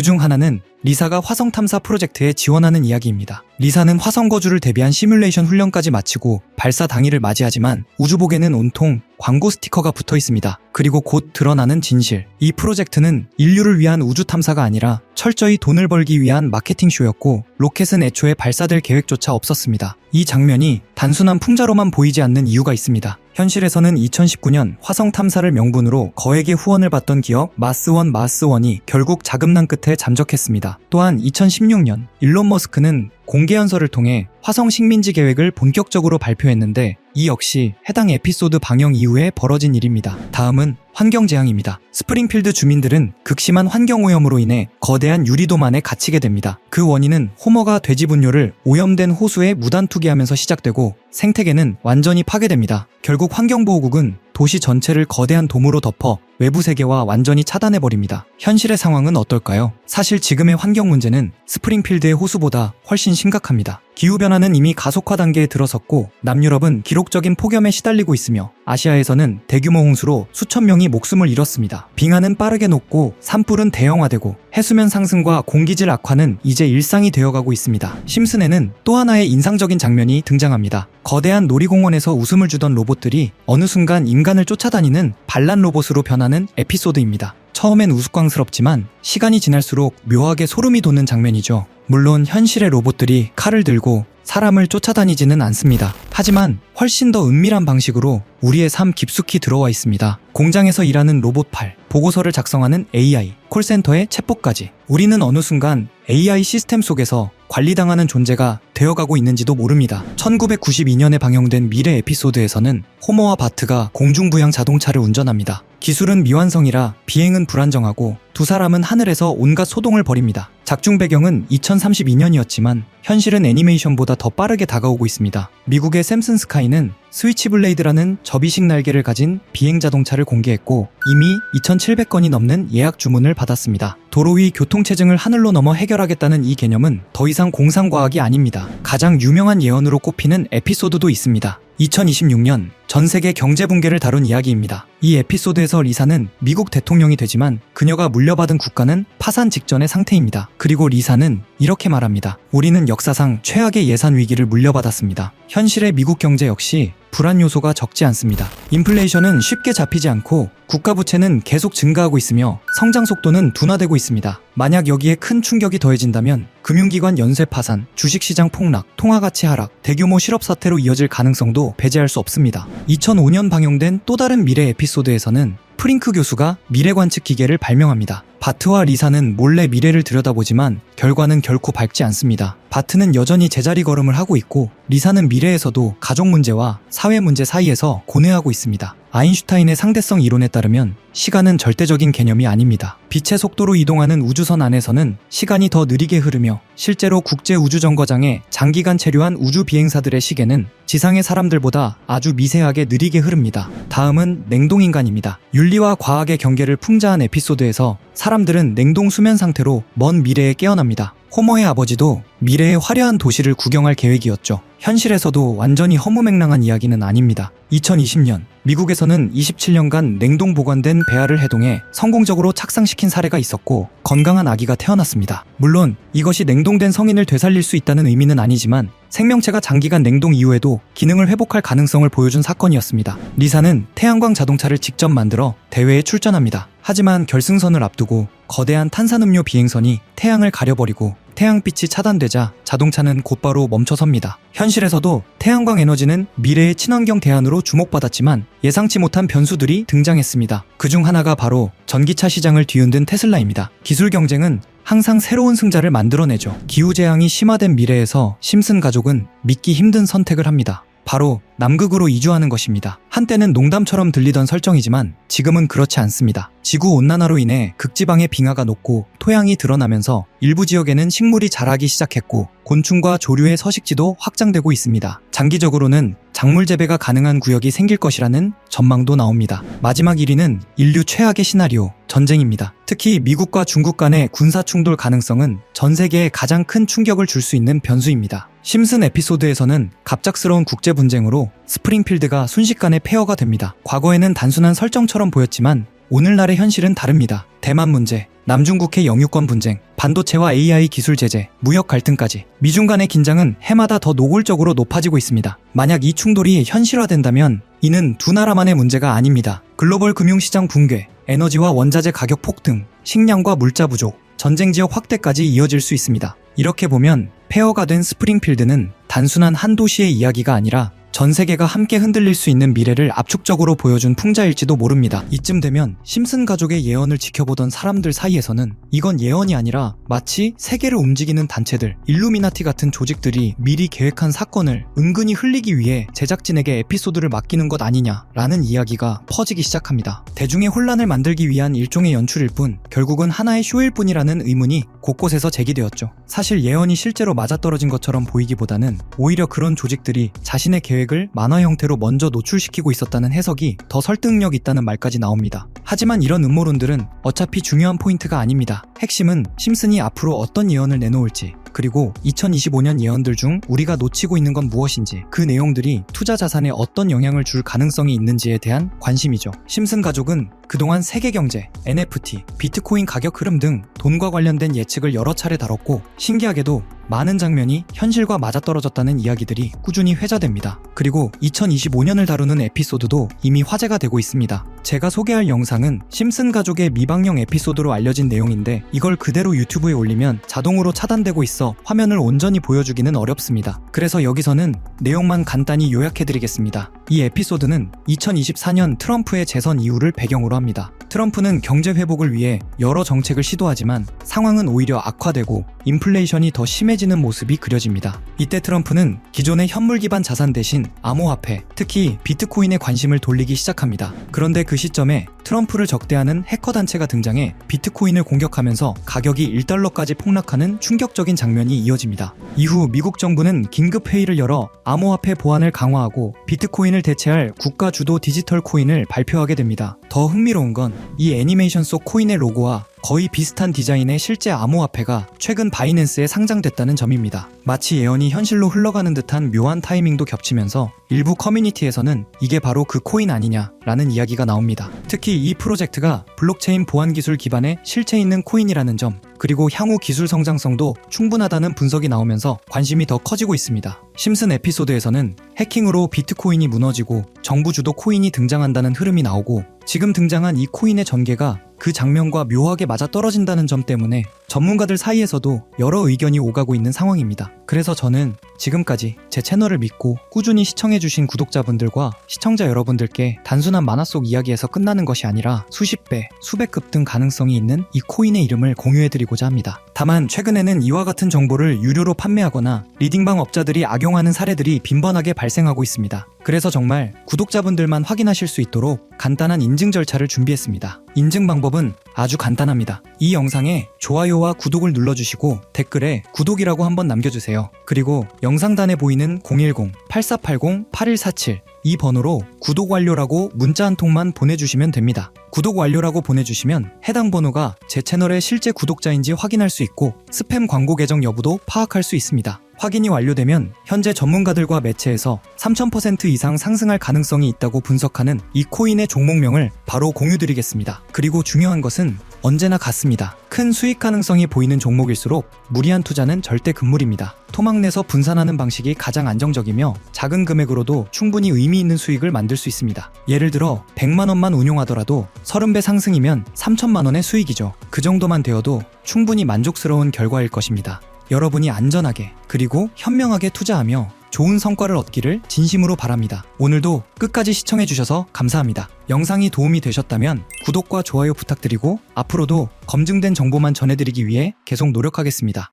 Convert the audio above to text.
그중 하나는 리사가 화성 탐사 프로젝트에 지원하는 이야기입니다. 리사는 화성 거주를 대비한 시뮬레이션 훈련까지 마치고 발사 당일을 맞이하지만 우주복에는 온통 광고 스티커가 붙어 있습니다. 그리고 곧 드러나는 진실. 이 프로젝트는 인류를 위한 우주 탐사가 아니라 철저히 돈을 벌기 위한 마케팅 쇼였고 로켓은 애초에 발사될 계획조차 없었습니다. 이 장면이 단순한 풍자로만 보이지 않는 이유가 있습니다. 현실에서는 2019년 화성 탐사를 명분으로 거액의 후원을 받던 기업 마스원이 결국 자금난 끝에 잠적했습니다. 또한 2016년 일론 머스크는 공개연설을 통해 화성 식민지 계획을 본격적으로 발표했는데 이 역시 해당 에피소드 방영 이후에 벌어진 일입니다. 다음은 환경재앙입니다. 스프링필드 주민들은 극심한 환경오염으로 인해 거대한 유리도만에 갇히게 됩니다. 그 원인은 호머가 돼지 분뇨를 오염된 호수에 무단 투기하면서 시작되고 생태계는 완전히 파괴됩니다. 결국 환경보호국은 도시 전체를 거대한 돔으로 덮어 외부 세계와 완전히 차단해버립니다. 현실의 상황은 어떨까요? 사실 지금의 환경 문제는 스프링필드의 호수보다 훨씬 심각합니다. 기후변화는 이미 가속화 단계에 들어섰고 남유럽은 기록적인 폭염에 시달리고 있으며 아시아에서는 대규모 홍수로 수천 명이 목숨을 잃었습니다. 빙하는 빠르게 녹고 산불은 대형화되고 해수면 상승과 공기질 악화는 이제 일상이 되어가고 있습니다. 심슨에는 또 하나의 인상적인 장면이 등장합니다. 거대한 놀이공원에서 웃음을 주던 로봇들이 어느 순간 인간을 쫓아다니는 반란 로봇으로 변하는 에피소드입니다. 처음엔 우스꽝스럽지만 시간이 지날수록 묘하게 소름이 돋는 장면이죠. 물론 현실의 로봇들이 칼을 들고 사람을 쫓아다니지는 않습니다. 하지만 훨씬 더 은밀한 방식으로 우리의 삶 깊숙이 들어와 있습니다. 공장에서 일하는 로봇팔, 보고서를 작성하는 AI, 콜센터의 챗봇까지 우리는 어느 순간 AI 시스템 속에서 관리당하는 존재가 되어가고 있는지도 모릅니다. 1992년에 방영된 미래 에피소드에서는 호머와 바트가 공중부양 자동차를 운전합니다. 기술은 미완성이라 비행은 불안정하고 두 사람은 하늘에서 온갖 소동을 벌입니다. 작중 배경은 2032년이었지만 현실은 애니메이션보다 더 빠르게 다가오고 있습니다. 미국의 샘슨 스카이는 스위치블레이드라는 접이식 날개를 가진 비행 자동차를 공개했고 이미 2,700건이 넘는 예약 주문을 받았습니다. 도로 위 교통체증을 하늘로 넘어 해결하겠다는 이 개념은 더 이상 공상과학이 아닙니다. 가장 유명한 예언으로 꼽히는 에피소드도 있습니다. 2026년 전 세계 경제 붕괴를 다룬 이야기입니다. 이 에피소드에서 리사는 미국 대통령이 되지만 그녀가 물려받은 국가는 파산 직전의 상태입니다. 그리고 리사는 이렇게 말합니다. 우리는 역사상 최악의 예산 위기를 물려받았습니다. 현실의 미국 경제 역시 불안 요소가 적지 않습니다. 인플레이션은 쉽게 잡히지 않고 국가 부채는 계속 증가하고 있으며 성장 속도는 둔화되고 있습니다. 만약 여기에 큰 충격이 더해진다면 금융기관 연쇄 파산, 주식시장 폭락, 통화가치 하락, 대규모 실업 사태로 이어질 가능성도 배제할 수 없습니다. 2005년 방영된 또 다른 미래 에피소드에서는 프링크 교수가 미래 관측 기계를 발명합니다. 바트와 리사는 몰래 미래를 들여다보지만 결과는 결코 밝지 않습니다. 바트는 여전히 제자리 걸음을 하고 있고 리사는 미래에서도 가족 문제와 사회 문제 사이에서 고뇌하고 있습니다. 아인슈타인의 상대성 이론에 따르면 시간은 절대적인 개념이 아닙니다. 빛의 속도로 이동하는 우주선 안에서는 시간이 더 느리게 흐르며 실제로 국제우주정거장에 장기간 체류한 우주 비행사들의 시계는 지상의 사람들보다 아주 미세하게 느리게 흐릅니다. 다음은 냉동인간입니다. 윤리와 과학의 경계를 풍자한 에피소드에서 사람들은 냉동 수면 상태로 먼 미래에 깨어납니다. 호머의 아버지도 미래의 화려한 도시를 구경할 계획이었죠. 현실에서도 완전히 허무맹랑한 이야기는 아닙니다. 2020년 미국에서는 27년간 냉동 보관된 배알을 해동해 성공적으로 착상시킨 사례가 있었고 건강한 아기가 태어났습니다. 물론 이것이 냉동된 성인을 되살릴 수 있다는 의미는 아니지만 생명체가 장기간 냉동 이후에도 기능을 회복할 가능성을 보여준 사건이었습니다. 리사는 태양광 자동차를 직접 만들어 대회에 출전합니다. 하지만 결승선을 앞두고 거대한 탄산음료 비행선이 태양을 가려버리고 태양빛이 차단되자 자동차는 곧바로 멈춰섭니다. 현실에서도 태양광 에너지는 미래의 친환경 대안으로 주목받았지만 예상치 못한 변수들이 등장했습니다. 그중 하나가 바로 전기차 시장을 뒤흔든 테슬라입니다. 기술 경쟁은 항상 새로운 승자를 만들어내죠. 기후재앙이 심화된 미래에서 심슨 가족은 믿기 힘든 선택을 합니다. 바로 남극으로 이주하는 것입니다. 한때는 농담처럼 들리던 설정이지만 지금은 그렇지 않습니다. 지구온난화로 인해 극지방의 빙하가 녹고 토양이 드러나면서 일부 지역에는 식물이 자라기 시작했고 곤충과 조류의 서식지도 확장되고 있습니다. 장기적으로는 작물 재배가 가능한 구역이 생길 것이라는 전망도 나옵니다. 마지막 1위는 인류 최악의 시나리오, 전쟁입니다. 특히 미국과 중국 간의 군사 충돌 가능성은 전 세계에 가장 큰 충격을 줄 수 있는 변수입니다. 심슨 에피소드에서는 갑작스러운 국제 분쟁으로 스프링필드가 순식간에 폐허가 됩니다. 과거에는 단순한 설정처럼 보였지만 오늘날의 현실은 다릅니다. 대만 문제, 남중국해 영유권 분쟁, 반도체와 AI 기술 제재, 무역 갈등까지 미중 간의 긴장은 해마다 더 노골적으로 높아지고 있습니다. 만약 이 충돌이 현실화된다면 이는 두 나라만의 문제가 아닙니다. 글로벌 금융시장 붕괴, 에너지와 원자재 가격 폭등, 식량과 물자 부족, 전쟁 지역 확대까지 이어질 수 있습니다. 이렇게 보면 폐허가 된 스프링필드는 단순한 한 도시의 이야기가 아니라 전 세계가 함께 흔들릴 수 있는 미래를 압축적으로 보여준 풍자일지도 모릅니다. 이쯤 되면 심슨 가족의 예언을 지켜보던 사람들 사이에서는 이건 예언이 아니라 마치 세계를 움직이는 단체들, 일루미나티 같은 조직들이 미리 계획한 사건을 은근히 흘리기 위해 제작진에게 에피소드를 맡기는 것 아니냐라는 이야기가 퍼지기 시작합니다. 대중의 혼란을 만들기 위한 일종의 연출일 뿐 결국은 하나의 쇼일 뿐이라는 의문이 곳곳에서 제기되었죠. 사실 예언이 실제로 맞아떨어진 것처럼 보이기보다는 오히려 그런 조직들이 자신의 계획을 만화 형태로 먼저 노출시키고 있었다는 해석이 더 설득력 있다는 말까지 나옵니다. 하지만 이런 음모론들은 어차피 중요한 포인트가 아닙니다. 핵심은 심슨이 앞으로 어떤 예언을 내놓을지, 그리고 2025년 예언들 중 우리가 놓치고 있는 건 무엇인지, 그 내용들이 투자 자산에 어떤 영향을 줄 가능성이 있는지에 대한 관심이죠. 심슨 가족은 그동안 세계 경제, NFT, 비트코인 가격 흐름 등 돈과 관련된 예측을 여러 차례 다뤘고, 신기하게도 많은 장면이 현실과 맞아떨어졌다는 이야기들이 꾸준히 회자됩니다. 그리고 2025년을 다루는 에피소드도 이미 화제가 되고 있습니다. 제가 소개할 영상은 심슨 가족의 미방영 에피소드로 알려진 내용인데 이걸 그대로 유튜브에 올리면 자동으로 차단되고 있어 화면을 온전히 보여주기는 어렵습니다. 그래서 여기서는 내용만 간단히 요약해드리겠습니다. 이 에피소드는 2024년 트럼프의 재선 이후를 배경으로 합니다. 트럼프는 경제 회복을 위해 여러 정책을 시도하지만 상황은 오히려 악화되고 인플레이션이 더 심해지는 모습이 그려집니다. 이때 트럼프는 기존의 현물 기반 자산 대신 암호화폐, 특히 비트코인에 관심을 돌리기 시작합니다. 그런데 그 시점에 트럼프를 적대하는 해커 단체가 등장해 비트코인을 공격하면서 가격이 1달러까지 폭락하는 충격적인 장면이 이어집니다. 이후 미국 정부는 긴급 회의를 열어 암호화폐 보안을 강화하고 비트코인을 대체할 국가 주도 디지털 코인을 발표하게 됩니다. 더 흥미로운 건 이 애니메이션 속 코인의 로고와 거의 비슷한 디자인의 실제 암호화폐가 최근 바이낸스에 상장됐다는 점입니다. 마치 예언이 현실로 흘러가는 듯한 묘한 타이밍도 겹치면서 일부 커뮤니티에서는 이게 바로 그 코인 아니냐라는 이야기가 나옵니다. 특히 이 프로젝트가 블록체인 보안 기술 기반의 실체 있는 코인이라는 점, 그리고 향후 기술 성장성도 충분하다는 분석이 나오면서 관심이 더 커지고 있습니다. 심슨 에피소드에서는 해킹으로 비트코인이 무너지고 정부 주도 코인이 등장한다는 흐름이 나오고, 지금 등장한 이 코인의 전개가 그 장면과 묘하게 맞아떨어진다는 점 때문에 전문가들 사이에서도 여러 의견이 오가고 있는 상황입니다. 그래서 저는 지금까지 제 채널을 믿고 꾸준히 시청해주신 구독자분들과 시청자 여러분들께 단순한 만화 속 이야기에서 끝나는 것이 아니라 수십 배, 수백 급 등 가능성이 있는 이 코인의 이름을 공유해드리고자 합니다. 다만 최근에는 이와 같은 정보를 유료로 판매하거나 리딩방 업자들이 악용하는 사례들이 빈번하게 발생하고 있습니다. 그래서 정말 구독자분들만 확인하실 수 있도록 간단한 인증 절차를 준비했습니다. 인증 방법은 아주 간단합니다. 이 영상에 좋아요와 구독을 눌러주시고 댓글에 구독이라고 한번 남겨주세요. 그리고 영상단에 보이는 010-8480-8147 이 번호로 구독 완료라고 문자 한 통만 보내주시면 됩니다. 구독 완료라고 보내주시면 해당 번호가 제 채널의 실제 구독자인지 확인할 수 있고 스팸 광고 계정 여부도 파악할 수 있습니다. 확인이 완료되면 현재 전문가들과 매체에서 3000% 이상 상승할 가능성이 있다고 분석하는 이 코인의 종목명을 바로 공유드리겠습니다. 그리고 중요한 것은 언제나 같습니다. 큰 수익 가능성이 보이는 종목일수록 무리한 투자는 절대 금물입니다. 토막 내서 분산하는 방식이 가장 안정적이며 작은 금액으로도 충분히 의미 있는 수익을 만들 수 있습니다. 예를 들어 100만 원만 운용하더라도 30배 상승이면 3천만 원의 수익이죠. 그 정도만 되어도 충분히 만족스러운 결과일 것입니다. 여러분이 안전하게 그리고 현명하게 투자하며 좋은 성과를 얻기를 진심으로 바랍니다. 오늘도 끝까지 시청해주셔서 감사합니다. 영상이 도움이 되셨다면 구독과 좋아요 부탁드리고 앞으로도 검증된 정보만 전해드리기 위해 계속 노력하겠습니다.